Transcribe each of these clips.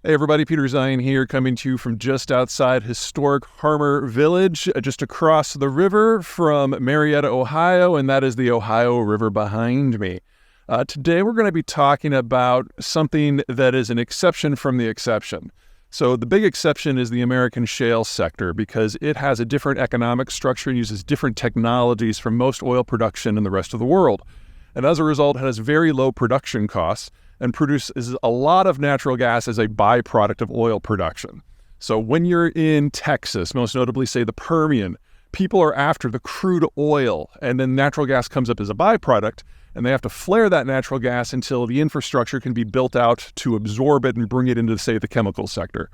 Hey everybody, Peter Zeihan here, coming to you from just outside historic Harmer Village, just across the river from Marietta, Ohio, and that is the Ohio River behind me. Today we're going to be talking about something that is an exception from the exception. So the big exception is the American shale sector because it has a different economic structure and uses different technologies from most oil production in the rest of the world. And as a result, it has very low production costs and produces a lot of natural gas as a byproduct of oil production. So when you're in Texas, most notably say the Permian, people are after the crude oil, and then natural gas comes up as a byproduct, and they have to flare that natural gas until the infrastructure can be built out to absorb it and bring it into, say, the chemical sector.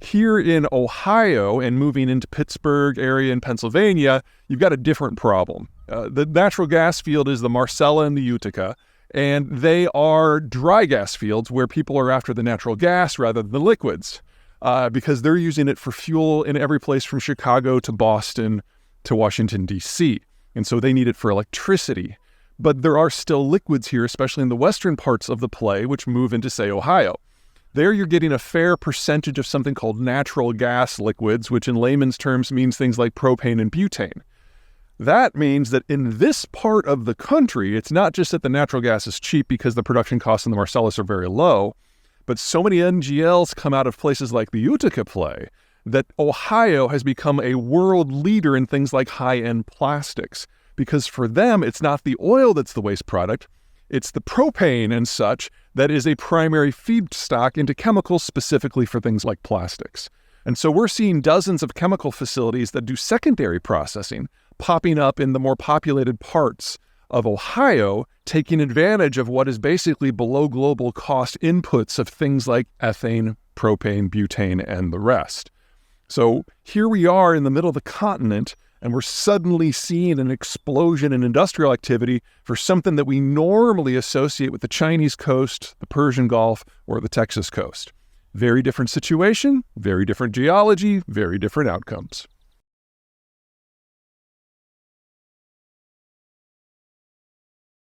Here in Ohio and moving into Pittsburgh area in Pennsylvania, you've got a different problem. The natural gas field is the Marcellus and the Utica, and they are dry gas fields where people are after the natural gas rather than the liquids because they're using it for fuel in every place from Chicago to Boston to Washington, D.C. And so they need it for electricity. But there are still liquids here, especially in the western parts of the play, which move into, say, Ohio. There you're getting a fair percentage of something called natural gas liquids, which in layman's terms means things like propane and butane. That means that in this part of the country, it's not just that the natural gas is cheap because the production costs in the Marcellus are very low, but so many NGLs come out of places like the Utica play that Ohio has become a world leader in things like high-end plastics. Because for them, it's not the oil that's the waste product, it's the propane and such that is a primary feedstock into chemicals specifically for things like plastics. And so we're seeing dozens of chemical facilities that do secondary processing popping up in the more populated parts of Ohio, taking advantage of what is basically below global cost inputs of things like ethane, propane, butane, and the rest. So here we are in the middle of the continent, and we're suddenly seeing an explosion in industrial activity for something that we normally associate with the Chinese coast, the Persian Gulf, or the Texas coast. Very different situation, very different geology, very different outcomes.